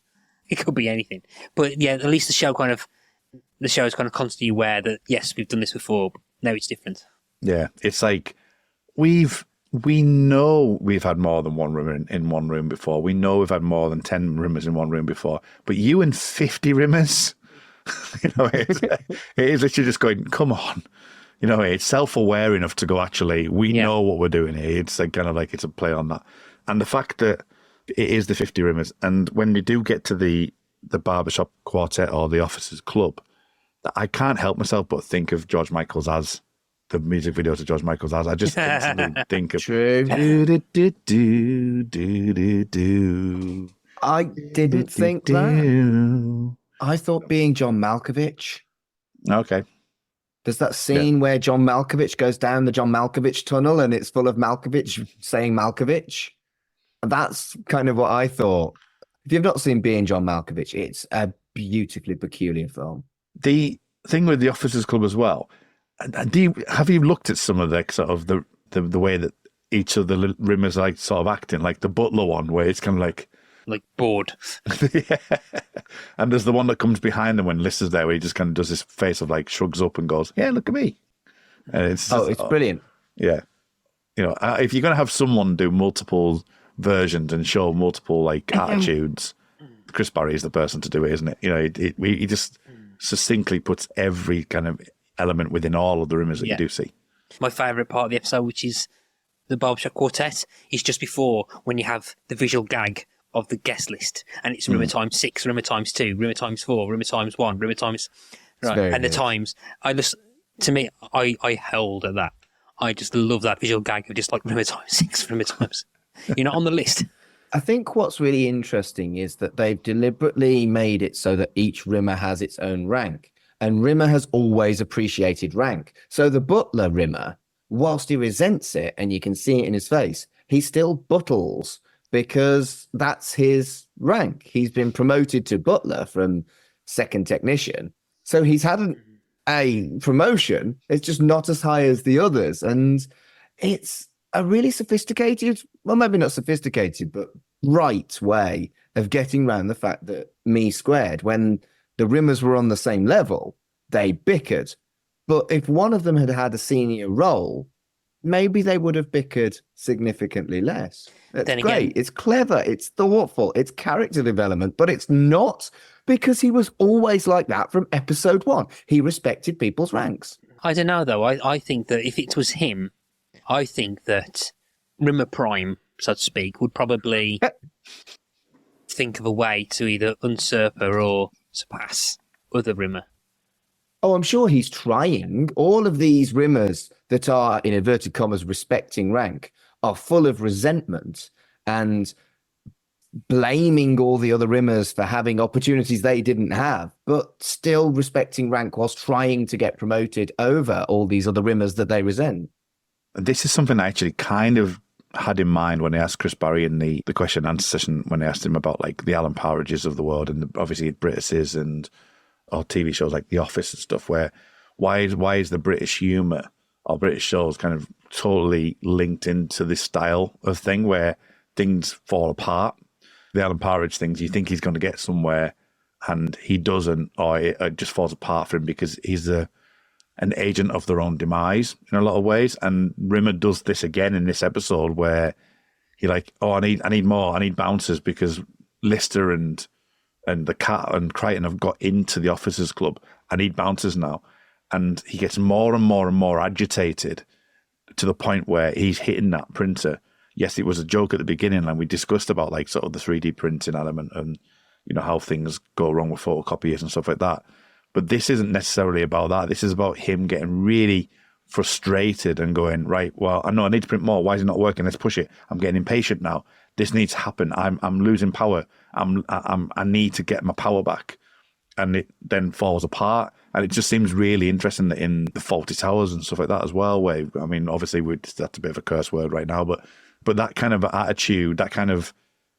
It could be anything. But yeah, at least the show is kind of constantly aware that yes, we've done this before, but now it's different. Yeah, it's like we know we've had more than one Rimmer in one room before. We know we've had more than 10 Rimmers in one room before. But you and 50 Rimmers, it is literally just going, come on. It's self-aware enough to go, actually, we know what we're doing here. It's like kind of like it's a play on that. And the fact that it is the 50 Rimmers, and when you do get to the barbershop quartet or the officers club, I can't help myself but think of George Michael's As, the music video to George Michael's As. I just instantly think of True. do. I didn't think that. I thought being John Malkovich. Okay. There's that scene where John Malkovich goes down the John Malkovich tunnel and it's full of Malkovich saying Malkovich. That's kind of what I thought. If you've not seen Being John Malkovich, it's a beautifully peculiar film. The thing with the Officers Club as well, have you looked at some of the sort of the way that each of the Rimmers like sort of acting, like the Butler one, where it's kind of like bored. Yeah. And there's the one that comes behind them when Liz is there, where he just kind of does this face of like shrugs up and goes, "Yeah, look at me." And it's brilliant. Yeah, if you're going to have someone do multiple versions and show multiple like attitudes, Chris Barry is the person to do it, isn't it? He just succinctly puts every kind of element within all of the Rimmers that you do see. My favourite part of the episode, which is the barbershop quartet, is just before when you have the visual gag of the guest list, and it's Rimmer times 6, Rimmer times 2, Rimmer times 4, Rimmer times 1, Rimmer times and the times. I held at that. I just love that visual gag of just like Rimmer times 6, Rimmer times. You're not on the list. I think what's really interesting is that they've deliberately made it so that each Rimmer has its own rank, and Rimmer has always appreciated rank. So the Butler Rimmer, whilst he resents it, and you can see it in his face, he still buttles because that's his rank. He's been promoted to Butler from second technician. So he's had a promotion. It's just not as high as the others. And it's a really sophisticated, well, maybe not sophisticated, but right way of getting around the fact that me squared, when the Rimmers were on the same level, they bickered. But if one of them had had a senior role, maybe they would have bickered significantly less. That's great. It's clever. It's thoughtful. It's character development, but it's not because he was always like that from episode 1. He respected people's ranks. I don't know, though. I think that if it was him, I think that Rimmer Prime, so to speak, would probably think of a way to either usurp her or surpass other Rimmer. Oh, I'm sure he's trying. All of these Rimmers that are, in inverted commas, respecting rank are full of resentment and blaming all the other Rimmers for having opportunities they didn't have, but still respecting rank whilst trying to get promoted over all these other Rimmers that they resent. This is something I actually kind of had in mind when I asked Chris Barry in the question and answer session, when I asked him about like the Alan Partridges of the world and obviously Britishes and or TV shows like The Office and stuff, where why is the British humour or British shows kind of totally linked into this style of thing where things fall apart. The Alan Partridge things, you think he's going to get somewhere and he doesn't, or it just falls apart for him because he's an agent of their own demise in a lot of ways. And Rimmer does this again in this episode where he like, I need more, I need bouncers because Lister and the cat and Crichton have got into the officers' club. I need bouncers now. And he gets more and more and more agitated to the point where he's hitting that printer. Yes, it was a joke at the beginning, and we discussed about like sort of the 3D printing element and, you know, how things go wrong with photocopiers and stuff like that. But this isn't necessarily about that. This is about him getting really frustrated and going, right, well, I know I need to print more. Why is it not working? Let's push it. I'm getting impatient now. This needs to happen. I'm losing power. I need to get my power back. And it then falls apart. And it just seems really interesting that in the Faulty Towers and stuff like that as well, where, I mean, obviously that's a bit of a curse word right now, but that kind of attitude, that kind of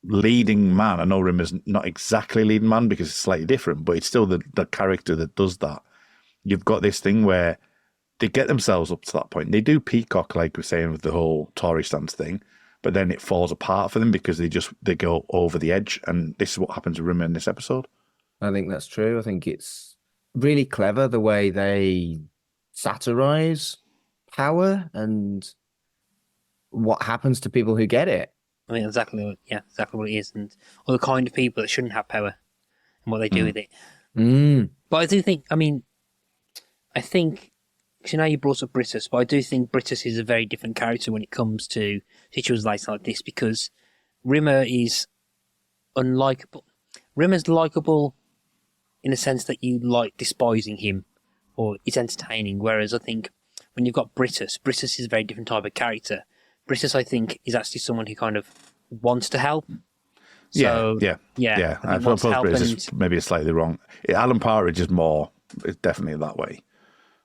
leading man, I know Rimmer's not exactly leading man because it's slightly different, but it's still the character that does that. You've got this thing where they get themselves up to that point. They do peacock, like we're saying with the whole Tory stance thing, but then it falls apart for them because they go over the edge. And this is what happens to Rimmer in this episode. I think that's true. I think it's really clever the way they satirize power and what happens to people who get it. I mean, exactly what it is, and all the kind of people that shouldn't have power and what they do with it. But I do think, because you know you brought up Brittus, but I do think Brittus is a very different character when it comes to situations like this, because Rimmer is unlikable. Rimmer's likable in the sense that you like despising him, or it's entertaining, whereas I think when you've got Brittus is a very different type of character. Brittus, I think, is actually someone who kind of wants to help. So, yeah. I suppose Brittus is maybe slightly wrong. Alan Partridge is definitely that way.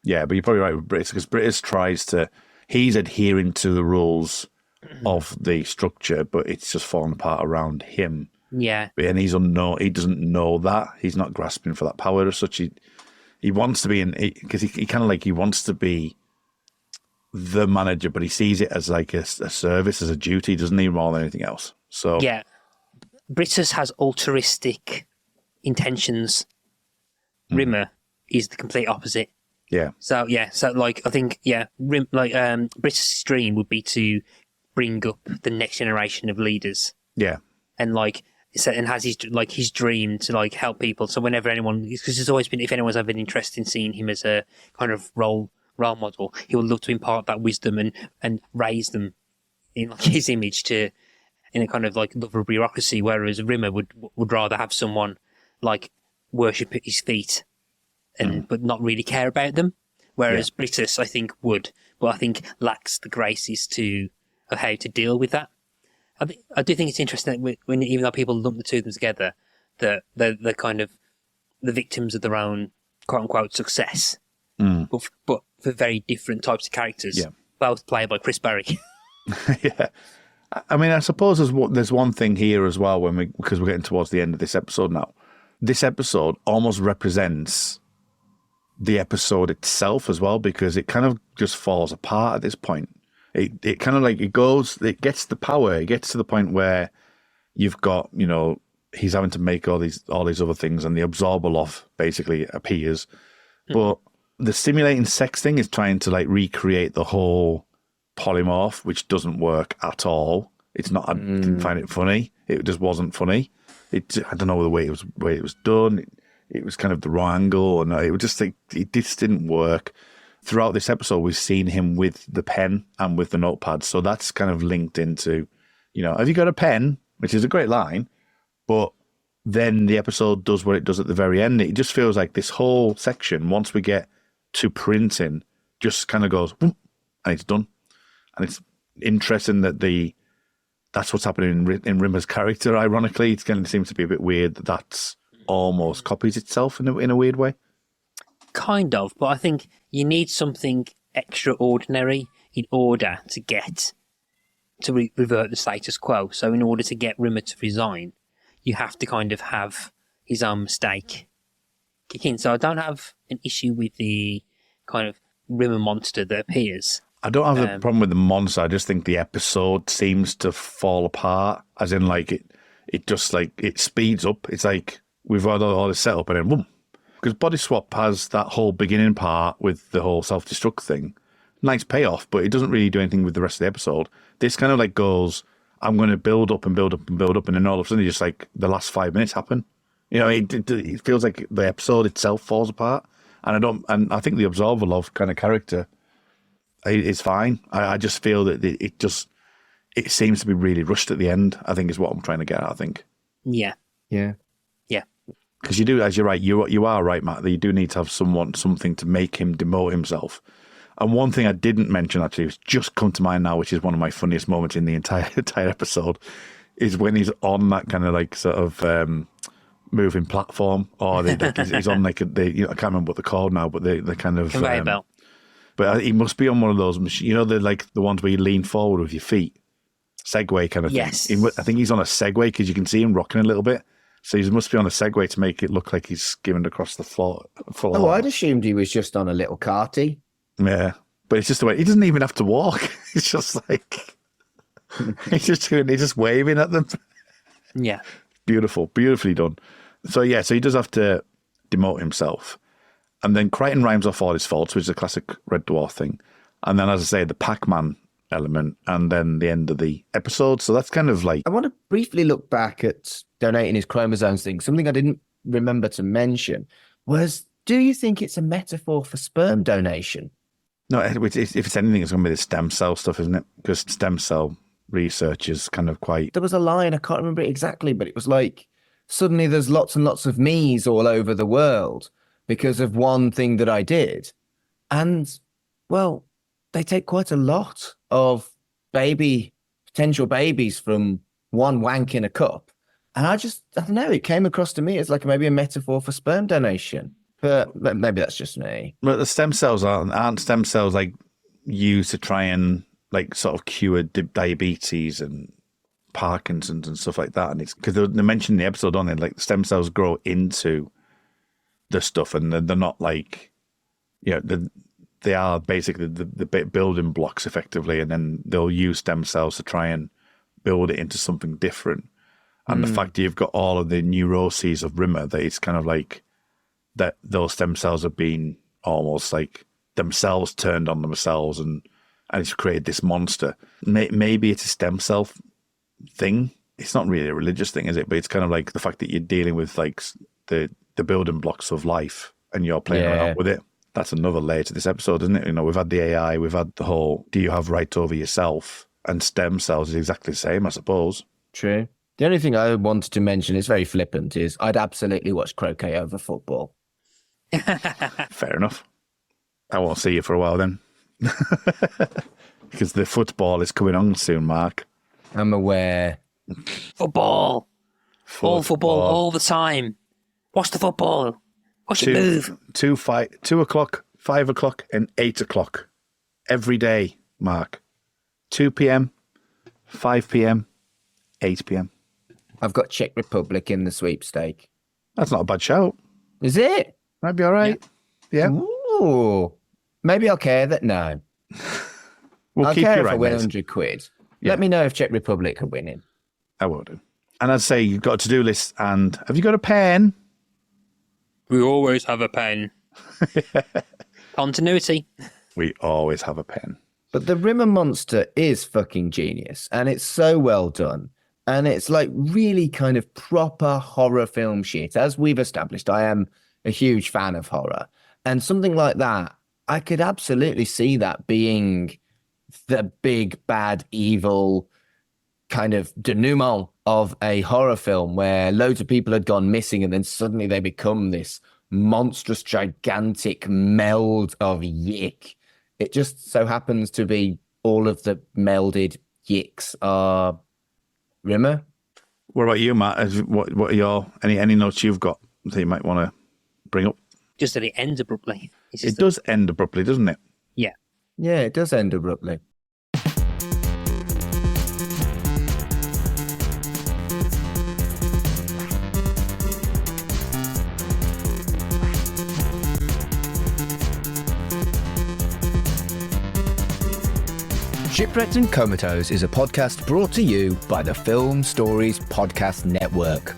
Yeah, but you're probably right with Brittus, because Brittus he's adhering to the rules of the structure, but it's just falling apart around him. Yeah. And he doesn't know that. He's not grasping for that power as such. He wants to be because he kind of like, he wants to be the manager, but he sees it as like a service, as a duty, doesn't he, more than anything else? So yeah, Brittus has altruistic intentions. Rimmer is the complete opposite. Yeah. So like I think Brittus' dream would be to bring up the next generation of leaders. Yeah. And like has his dream to like help people. So whenever anyone, because there's always been, if anyone's ever been interested in seeing him as a kind of role model, he would love to impart that wisdom and raise them in like his image in a kind of like love of bureaucracy, whereas Rimmer would rather have someone like worship at his feet but not really care about them, whereas Brittus I think would, but I think lacks the graces of how to deal with that. I do think it's interesting that when even though people lump the two of them together, that they're kind of the victims of their own quote unquote success. But for very different types of characters, both played by Chris Barry. Yeah, I mean, I suppose there's one thing here as well because we're getting towards the end of this episode now. This episode almost represents the episode itself as well, because it kind of just falls apart at this point. It kind of like it gets the power. It gets to the point where you've got, you know, he's having to make all these other things, and the absorber loft basically appears, but the simulating sex thing is trying to like recreate the whole polymorph, which doesn't work at all. It's not. I didn't find it funny. It just wasn't funny. I don't know the way it was done. It was kind of the wrong angle, and it was just like it just didn't work. Throughout this episode, we've seen him with the pen and with the notepad, so that's kind of linked into, you know, have you got a pen? Which is a great line, but then the episode does what it does at the very end. It just feels like this whole section, once we get to printing, just kind of goes, and it's done. And it's interesting that that's what's happening in Rimmer's character. Ironically, it's going to seem to be a bit weird that that's almost copies itself in a weird way. Kind of, but I think you need something extraordinary in order to get to revert the status quo. So in order to get Rimmer to resign, you have to kind of have his own mistake kick in. So I don't have an issue with the kind of Rimmer monster that appears. I don't have the problem with the monster. I just think the episode seems to fall apart, as in like it just like it speeds up. It's like we've had all this setup and then boom. Because Body Swap has that whole beginning part with the whole self-destruct thing. Nice payoff, but it doesn't really do anything with the rest of the episode. This kind of like goes, I'm going to build up and build up and build up, and then all of a sudden, just like the last 5 minutes happen. You know, it feels like the episode itself falls apart, and I think the Absorber Love kind of character is fine. I just feel that it seems to be really rushed at the end. I think is what I'm trying to get at. I think. Yeah. Because you do, as you're right, you are right, Matt. That you do need to have something to make him demote himself. And one thing I didn't mention, actually, was just come to mind now, which is one of my funniest moments in the entire episode, is when he's on that kind of like sort of moving platform, or he's on like I can't remember what they're called now, but the kind of conveyor belt. But he must be on one of those machines, you know, the ones where you lean forward with your feet, Segway kind of thing. Yes. I think he's on a Segway because you can see him rocking a little bit. So he must be on a Segway to make it look like he's skimmed across the floor. Oh, I'd assumed he was just on a little carty. Yeah, but it's just the way he doesn't even have to walk. It's just like he's just waving at them. Yeah, beautifully done. So yeah, so he does have to demote himself, and then Crichton rhymes off all his faults, which is a classic Red Dwarf thing. And then, as I say, the Pac-Man element, and then the end of the episode. So that's kind of like I want to briefly look back at donating his chromosomes thing. Something I didn't remember to mention was: do you think it's a metaphor for sperm donation? No, if it's anything, it's going to be the stem cell stuff, isn't it? Because stem cell research is kind of quite... There was a line, I can't remember it exactly, but it was like, suddenly there's lots and lots of me's all over the world because of one thing that I did. And, well, they take quite a lot of potential babies from one wank in a cup. And I don't know, it came across to me as like maybe a metaphor for sperm donation. But maybe that's just me. But the stem cells aren't stem cells like used to try and like sort of cure diabetes and Parkinson's and stuff like that. And it's because they mentioned in the episode, don't they? Like the stem cells grow into the stuff, and they're not like, you know, they are basically the building blocks effectively, and then they'll use stem cells to try and build it into something different. And the fact that you've got all of the neuroses of Rimmer, that it's kind of like that those stem cells have been almost like themselves turned on themselves, and it's created this monster. Maybe it's a stem cell thing. It's not really a religious thing, is it? But it's kind of like the fact that you're dealing with like the building blocks of life, and you're playing around with it. That's another layer to this episode, isn't it? You know, we've had the AI, we've had the whole, do you have rights over yourself? And stem cells is exactly the same, I suppose. True. The only thing I wanted to mention, is very flippant, is I'd absolutely watch croquet over football. Fair enough. I won't see you for a while then. Because the football is coming on soon, Mark. I'm aware. Football. All football all the time. Watch the football. Watch it move. 2 o'clock, 5 o'clock, and 8 o'clock. Every day, Mark. 2 p.m., 5 p.m., 8 p.m. I've got Czech Republic in the sweepstake. That's not a bad shout. Is it? Might be all right. Yeah. Ooh. Maybe I'll care that no. I'll keep care you if right, I win mate. 100 quid. Yeah. Let me know if Czech Republic are winning. I will do. And I'd say you've got a to-do list, and have you got a pen? We always have a pen. Continuity. We always have a pen. But the Rimmer monster is fucking genius, and it's so well done. And it's like really kind of proper horror film shit. As we've established, I am a huge fan of horror. And something like that, I could absolutely see that being the big, bad, evil kind of denouement of a horror film where loads of people had gone missing and then suddenly they become this monstrous, gigantic meld of yick. It just so happens to be all of the melded yicks are Rimmer. What about you, Matt? What are your any notes you've got that you might want to bring up? Just that it ends abruptly. It does end abruptly, doesn't it? Yeah. Yeah, it does end abruptly. Shipwrecked and Comatose is a podcast brought to you by the Film Stories Podcast Network.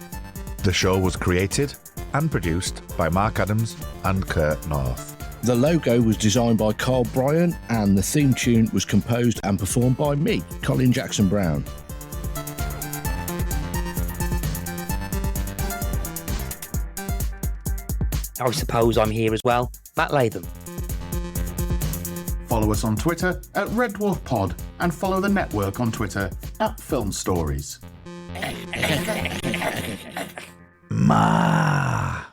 The show was created and produced by Mark Adams and Kurt North. The logo was designed by Carl Bryan, and the theme tune was composed and performed by me, Colin Jackson Brown. I suppose I'm here as well. Matt Latham. Follow us on Twitter at Red Dwarf Pod and follow the network on Twitter at Film Stories. Ma.